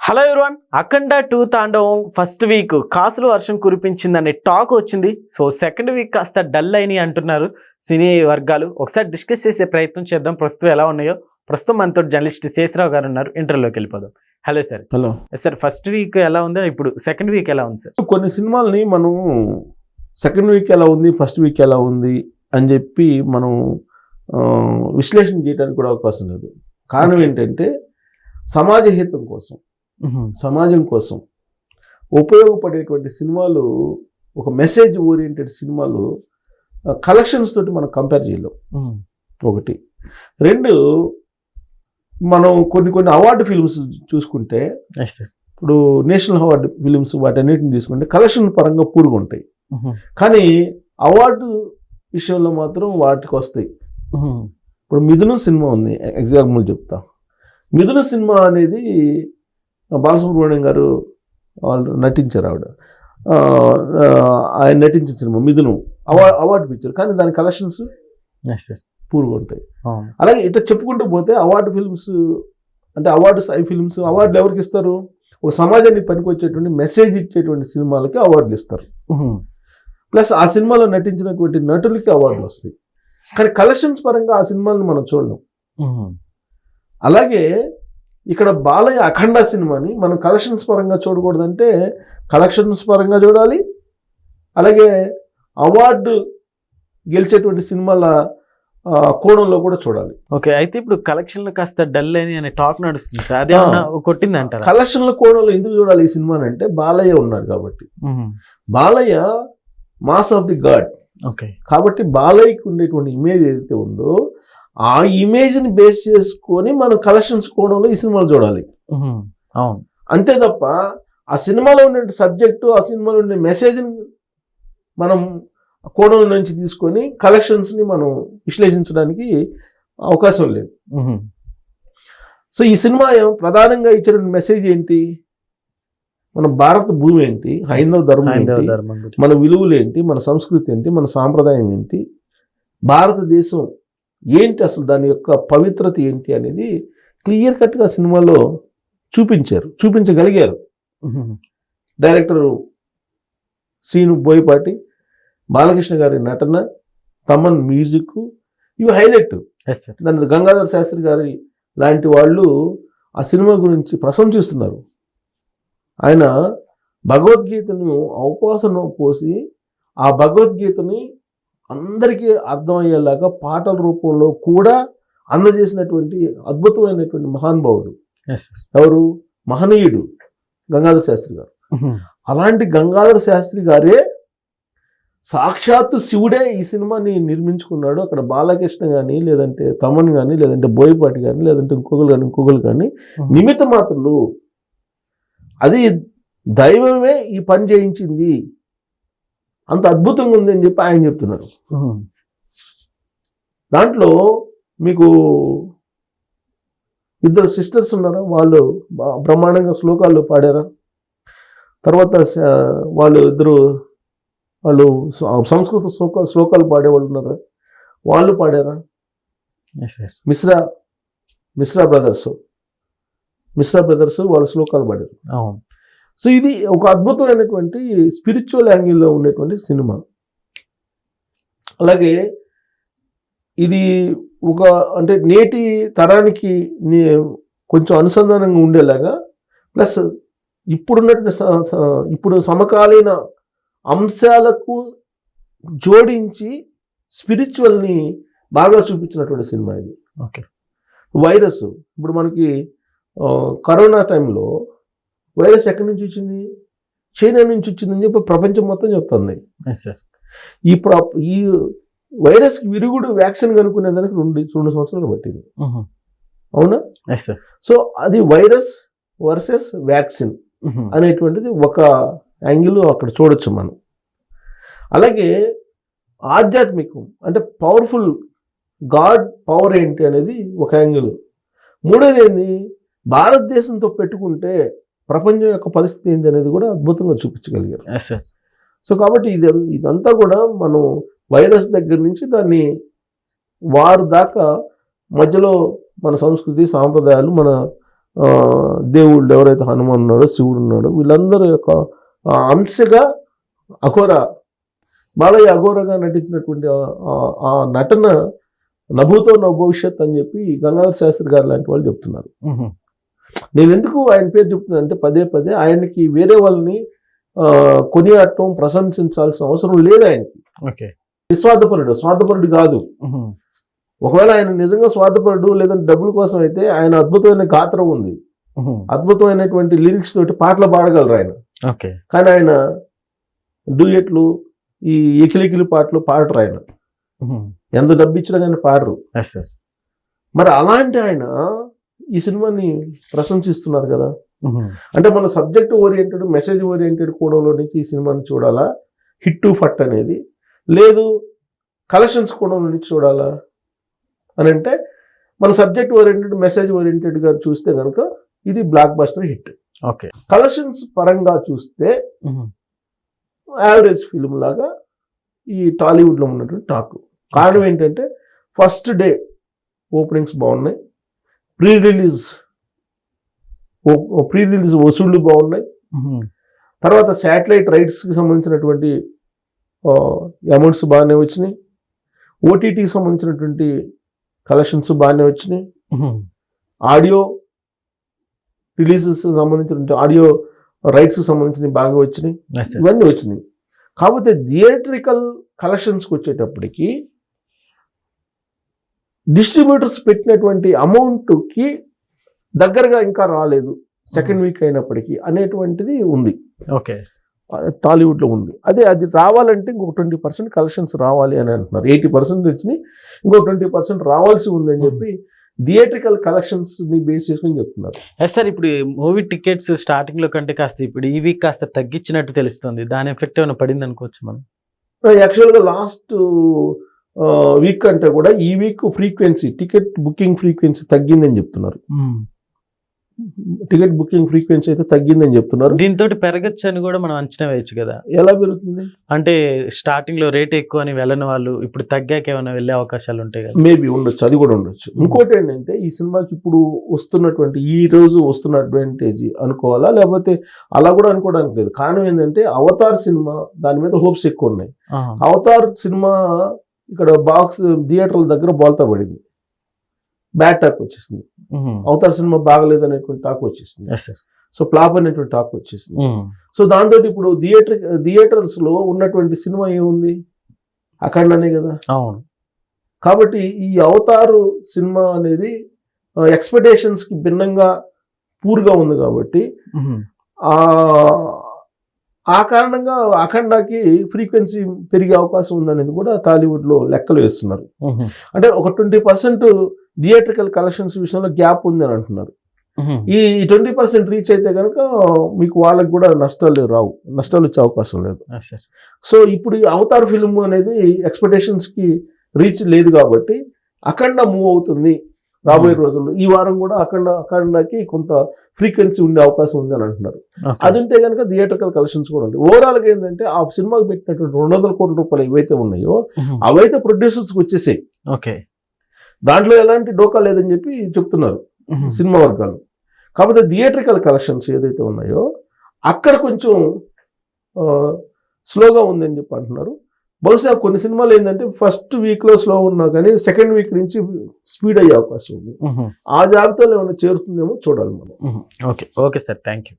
Hello everyone, అఖండ 2 తాండవం first week కాసులు వర్షం కురిపించిందనే టాక్ వచ్చింది. సో సెకండ్ వీక్ కాస్త డల్ అయినాయి అంటున్నారు సినీ వర్గాలు. ఒకసారి డిస్కస్ చేసే ప్రయత్నం చేద్దాం ప్రస్తుతం ఎలా ఉన్నాయో. ప్రస్తుతం మనతో జర్నలిస్ట్ శేషరావు గారు ఉన్నారు, ఇంటర్వ్యూలోకి వెళ్ళిపోదాం. Hello sir. Hello sir, first week ఎలా ఉంది, ఇప్పుడు సెకండ్ వీక్ ఎలా ఉంది సార్? కొన్ని సినిమాలని మనం సెకండ్ వీక్ ఎలా ఉంది, ఫస్ట్ వీక్ ఎలా ఉంది అని చెప్పి మనం విశ్లేషణ చేయడానికి కూడా అవకాశం లేదు. కారణం ఏంటంటే సమాజ హితం కోసం, సమాజం కోసం ఉపయోగపడేటువంటి సినిమాలు, ఒక మెసేజ్ ఓరియంటెడ్ సినిమాలు కలెక్షన్స్ తోటి మనం కంపేర్ చేయలేం. ఒకటి. రెండు, మనం కొన్ని అవార్డు ఫిల్మ్స్ చూసుకుంటే, ఇప్పుడు నేషనల్ అవార్డు ఫిల్మ్స్ వాటన్నిటిని తీసుకుంటే కలెక్షన్ పరంగా పూర్గా ఉంటాయి. కానీ అవార్డు విషయంలో మాత్రం వాటికి వస్తాయి. ఇప్పుడు మిథున సినిమా ఉంది, ఎగ్జాంపుల్ చెప్తా. మిథున సినిమా అనేది బాలసుబ్రహ్మణ్యం గారు వాళ్ళు నటించారు. ఆయన నటించిన సినిమా మిథునం అవార్డు పిక్చర్, కానీ దాని కలెక్షన్స్ పూర్గా ఉంటాయి. అలాగే ఇట్లా చెప్పుకుంటూ పోతే అవార్డు ఫిల్మ్స్ అంటే అవార్డు స్థాయి ఫిల్మ్స్, అవార్డులు ఎవరికి ఇస్తారు? ఒక సమాజానికి పనికొచ్చేటువంటి మెసేజ్ ఇచ్చేటువంటి సినిమాలకి అవార్డులు ఇస్తారు. ప్లస్ ఆ సినిమాలో నటించినటువంటి నటులకి అవార్డులు వస్తాయి. కానీ కలెక్షన్స్ పరంగా ఆ సినిమాలను మనం చూడలేం. అలాగే ఇక్కడ బాలయ్య అఖండ సినిమాని మనం కలెక్షన్స్ పరంగా చూడకూడదంటే కలెక్షన్స్ పరంగా చూడాలి. అలాగే అవార్డు గెలిచేటువంటి సినిమాల కోణంలో కూడా చూడాలి. ఓకే, అయితే ఇప్పుడు కలెక్షన్లు కాస్త డల్ అని అనే టాక్ నడుస్తుంది సార్, అదేమన్నా కొట్టింది అంటారు? కలెక్షన్ల కోణంలో ఎందుకు చూడాలి ఈ సినిమాని అంటే, బాలయ్య ఉన్నారు కాబట్టి. Balayya mass of the God. Okay, కాబట్టి బాలయ్యకి ఉండేటువంటి ఇమేజ్ ఏదైతే ఉందో ఆ ఇమేజ్ని బేస్ చేసుకొని మనం కలెక్షన్స్ కోణంలో ఈ సినిమాలు చూడాలి. అవును, అంతే తప్ప ఆ సినిమాలో ఉండే సబ్జెక్టు, ఆ సినిమాలో ఉండే మెసేజ్ని మనం కోణం నుంచి తీసుకొని కలెక్షన్స్ని మనం విశ్లేషించడానికి అవకాశం లేదు. సో ఈ సినిమా ప్రధానంగా ఇచ్చిన మెసేజ్ ఏంటి? మన భారత భూమి ఏంటి, హైందవ ధర్మం ఏంటి, మన విలువలు ఏంటి, మన సంస్కృతి ఏంటి, మన సాంప్రదాయం ఏంటి, భారతదేశం ఏంటి, అసలు దాని యొక్క పవిత్రత ఏంటి అనేది క్లియర్ కట్గా సినిమాలో చూపించగలిగారు. డైరెక్టర్ సీను బోయపాటి, బాలకృష్ణ గారి నటన, తమన్ మ్యూజిక్, ఇవి హైలైట్. దాని గంగాధర శాస్త్రి గారి లాంటి వాళ్ళు ఆ సినిమా గురించి ప్రశంసిస్తున్నారు. ఆయన భగవద్గీతను అవపాసన పోసి ఆ భగవద్గీతని అందరికీ అర్థమయ్యేలాగా పాటల రూపంలో కూడా అందజేసినటువంటి అద్భుతమైనటువంటి మహానుభావుడు ఎవరు? మహనీయుడు గంగాధర శాస్త్రి గారు. అలాంటి గంగాధర శాస్త్రి గారే సాక్షాత్తు శివుడే ఈ సినిమాని నిర్మించుకున్నాడు. అక్కడ బాలకృష్ణ కానీ, లేదంటే తమన్ కానీ, లేదంటే బోయపాటి కానీ, లేదంటే ఇంకొకరు కానీ నిమిత్త మాత్రులు. అది దైవమే ఈ పని చేయించింది, అంత అద్భుతంగా ఉంది అని చెప్పి ఆయన చెప్తున్నారు. దాంట్లో మీకు ఇద్దరు సిస్టర్స్ ఉన్నారా, వాళ్ళు బ్రహ్మాండంగా శ్లోకాలు పాడారా? తర్వాత వాళ్ళు సంస్కృత శ్లోకాలు పాడేవాళ్ళు ఉన్నారా, వాళ్ళు పాడారా? మిశ్రా బ్రదర్స్ వాళ్ళు శ్లోకాలు పాడారు. సో ఇది ఒక అద్భుతమైనటువంటి స్పిరిచువల్ యాంగిల్లో ఉండేటువంటి సినిమా. అలాగే ఇది ఒక అంటే నేటి తరానికి కొంచెం అనుసంధానంగా ఉండేలాగా, ప్లస్ ఇప్పుడు సమకాలీన అంశాలకు జోడించి స్పిరిచువల్ని బాగా చూపించినటువంటి సినిమా ఇది. ఓకే, వైరస్ ఇప్పుడు మనకి కరోనా టైంలో వైరస్ ఎక్కడి నుంచి వచ్చింది? చైనా నుంచి వచ్చిందని చెప్పి ప్రపంచం మొత్తం చెప్తుంది. ఇప్పుడు ఈ వైరస్కి విరుగుడు వ్యాక్సిన్ కనుక్కునేదానికి రెండు సంవత్సరాలు పట్టింది. అవునా? సో అది వైరస్ వర్సెస్ వ్యాక్సిన్ అనేటువంటిది ఒక యాంగిల్ అక్కడ చూడొచ్చు మనం. అలాగే ఆధ్యాత్మికం అంటే పవర్ఫుల్ గాడ్ పవర్ ఏంటి అనేది ఒక యాంగిల్. మూడోది ఏంది, భారతదేశంతో పెట్టుకుంటే ప్రపంచం యొక్క పరిస్థితి ఏంటి అనేది కూడా అద్భుతంగా చూపించగలిగారు. సో కాబట్టి ఇదంతా కూడా మనం వైరస్ దగ్గర నుంచి దాన్ని వారు దాకా మధ్యలో మన సంస్కృతి, సాంప్రదాయాలు, మన దేవుళ్ళు ఎవరైతే హనుమాన్ ఉన్నాడో, శివుడు ఉన్నాడో, వీళ్ళందరూ యొక్క అంశగా అఘోర బాలయ్య అఘోరగా నటించినటువంటి ఆ నటన నభూతో నభవిష్యత్ అని చెప్పి గంగాధర శాస్త్రి గారు లాంటి వాళ్ళు చెప్తున్నారు. నేను ఎందుకు ఆయన పేరు చెప్తున్నాను అంటే పదే పదే ఆయనకి వేరే వాళ్ళని కొనియాడటం, ప్రశంసించాల్సిన అవసరం లేదు ఆయనకి. స్వార్థపరుడు కాదు. ఒకవేళ ఆయన నిజంగా స్వార్థపరుడు లేదంటే డబ్బుల కోసం అయితే ఆయన అద్భుతమైన గాత్రం ఉంది, అద్భుతమైనటువంటి లిరిక్స్ తోటి పాటలు పాడగలరు ఆయన. కానీ ఆయన డూయెట్లు, ఈ ఎకిలికిలి పాటలు పాడరు ఆయన. ఎంత డబ్బు ఇచ్చినా కానీ పాడరు. మరి అలాంటి ఆయన ఈ సినిమాని ప్రశంసిస్తున్నారు కదా. అంటే మన సబ్జెక్ట్ ఓరియంటెడ్, మెసేజ్ ఓరియంటెడ్ కోణంలో నుంచి ఈ సినిమాని చూడాలా, హిట్ టు ఫట్ అనేది, లేదు కలెక్షన్స్ కోణంలో నుంచి చూడాలా అని అంటే మన సబ్జెక్ట్ ఓరియంటెడ్, మెసేజ్ ఓరియంటెడ్గా చూస్తే కనుక ఇది బ్లాక్ బస్టర్ హిట్. కలెక్షన్స్ పరంగా చూస్తే యావరేజ్ ఫిల్మ్ లాగా ఈ టాలీవుడ్లో ఉన్నటువంటి టాక్. కారణం ఏంటంటే ఫస్ట్ డే ఓపెనింగ్స్ బాగున్నాయి, ప్రీ రిలీజ్ వసూళ్లు బాగున్నాయి, తర్వాత శాటిలైట్ రైట్స్కి సంబంధించినటువంటి అమౌంట్స్ బాగానే వచ్చినాయి, ఓటీటీకి సంబంధించినటువంటి కలెక్షన్స్ బాగానే వచ్చినాయి, ఆడియో రిలీజెస్ సంబంధించినటువంటి ఆడియో రైట్స్ సంబంధించినవి బాగా వచ్చినాయి, ఇవన్నీ వచ్చినాయి. కాకపోతే థియేట్రికల్ కలెక్షన్స్కి వచ్చేటప్పటికి డిస్ట్రిబ్యూటర్స్ పెట్టినటువంటి అమౌంట్కి దగ్గరగా ఇంకా రాలేదు సెకండ్ వీక్ అయినప్పటికీ అనేటువంటిది ఉంది. టాలీవుడ్లో ఉంది. అది రావాలంటే ఇంకొక 20% కలెక్షన్స్ రావాలి అని అంటున్నారు. 80% వచ్చినాయి, ఇంకొక 20% రావాల్సి ఉందని చెప్పి థియేట్రికల్ కలెక్షన్స్ ని బేస్ చేసుకుని చెప్తున్నారు. సార్, ఇప్పుడు మూవీ టికెట్స్ స్టార్టింగ్ లో కంటే కాస్త ఇప్పుడు ఈ వీక్ కాస్త తగ్గించినట్టు తెలుస్తుంది. దాని ఎఫెక్ట్ ఏమైనా పడింది అనుకోవచ్చు మనం? యాక్చువల్గా లాస్ట్ వీక్ కంటే కూడా ఈ week frequency, ticket booking frequency తగ్గిందని చెప్తున్నారు. టికెట్ బుకింగ్ ఫ్రీక్వెన్సీ అయితే తగ్గిందని చెప్తున్నారు. దీంతో పెరగచ్చు అని కూడా మనం అంచనా వేయచ్చు కదా. ఎలా పెరుగుతుంది అంటే స్టార్టింగ్ లో రేట్ ఎక్కువ అని వెళ్ళని వాళ్ళు ఇప్పుడు తగ్గాక ఏమైనా వెళ్ళే అవకాశాలు ఉంటాయి కదా? మేబీ ఉండొచ్చు, అది కూడా ఉండొచ్చు. ఇంకోటి ఏంటంటే ఈ సినిమాకి ఇప్పుడు వస్తున్నటువంటి ఈ రోజు వస్తున్న అడ్వాంటేజ్ అనుకోవాలా, లేకపోతే అలా కూడా అనుకోవడానికి లేదు. కారణం ఏంటంటే అవతార్ సినిమా దాని మీద హోప్స్ ఎక్కువ ఉన్నాయి. అవతార్ సినిమా ఇక్కడ బాక్స్ థియేటర్ల దగ్గర బోల్తా పడింది, బ్యాడ్ టాక్ వచ్చేసింది. అవతార్ సినిమా బాగలేదు అనేటువంటి టాక్ వచ్చేసింది. సో ఫ్లాప్ అనేటువంటి టాక్ వచ్చేసింది. సో దాంతో ఇప్పుడు థియేటర్స్ లో ఉన్నటువంటి సినిమా ఏముంది, అఖండనే కదా. అవును. కాబట్టి ఈ అవతారు సినిమా అనేది ఎక్స్పెక్టేషన్స్ కి భిన్నంగా పూర్గా ఉంది కాబట్టి ఆ కారణంగా అఖండకి ఫ్రీక్వెన్సీ పెరిగే అవకాశం ఉందనేది కూడా టాలీవుడ్ లో లెక్కలు వేస్తున్నారు. అంటే ఒక 20% థియేట్రికల్ కలెక్షన్స్ విషయంలో గ్యాప్ ఉంది అని అంటున్నారు. ఈ 20% రీచ్ అయితే కనుక మీకు వాళ్ళకి కూడా నష్టాలు వచ్చే అవకాశం లేదు. సో ఇప్పుడు ఈ అవతార్ ఫిల్మ్ అనేది ఎక్స్పెక్టేషన్స్ కి రీచ్ లేదు కాబట్టి అఖండ మూవ్ అవుతుంది రాబోయే రోజుల్లో. ఈ వారం కూడా అఖండకి కొంత ఫ్రీక్వెన్సీ ఉండే అవకాశం ఉంది అని అంటున్నారు. అది ఉంటే కనుక థియేట్రికల్ కలెక్షన్స్ కూడా ఉంటాయి. ఓవరాల్ గా ఏంటంటే ఆ సినిమాకి పెట్టినటువంటి 200 కోట్ల రూపాయలు ఏవైతే ఉన్నాయో అవైతే ప్రొడ్యూసర్స్కి వచ్చేసాయి. దాంట్లో ఎలాంటి డోకా లేదని చెప్పి చెప్తున్నారు సినిమా వర్గాలు. కాకపోతే థియేట్రికల్ కలెక్షన్స్ ఏదైతే ఉన్నాయో అక్కడ కొంచెం స్లోగా ఉందని చెప్పి అంటున్నారు. బహుశా కొన్ని సినిమాలు ఏంటంటే ఫస్ట్ వీక్ లో స్లో ఉన్నా కానీ సెకండ్ వీక్ నుంచి స్పీడ్ అయ్యే అవకాశం ఉంది. ఆ జాబితాలో ఏమైనా చేరుతుందేమో చూడాలి మనం. Okay sir, thank you.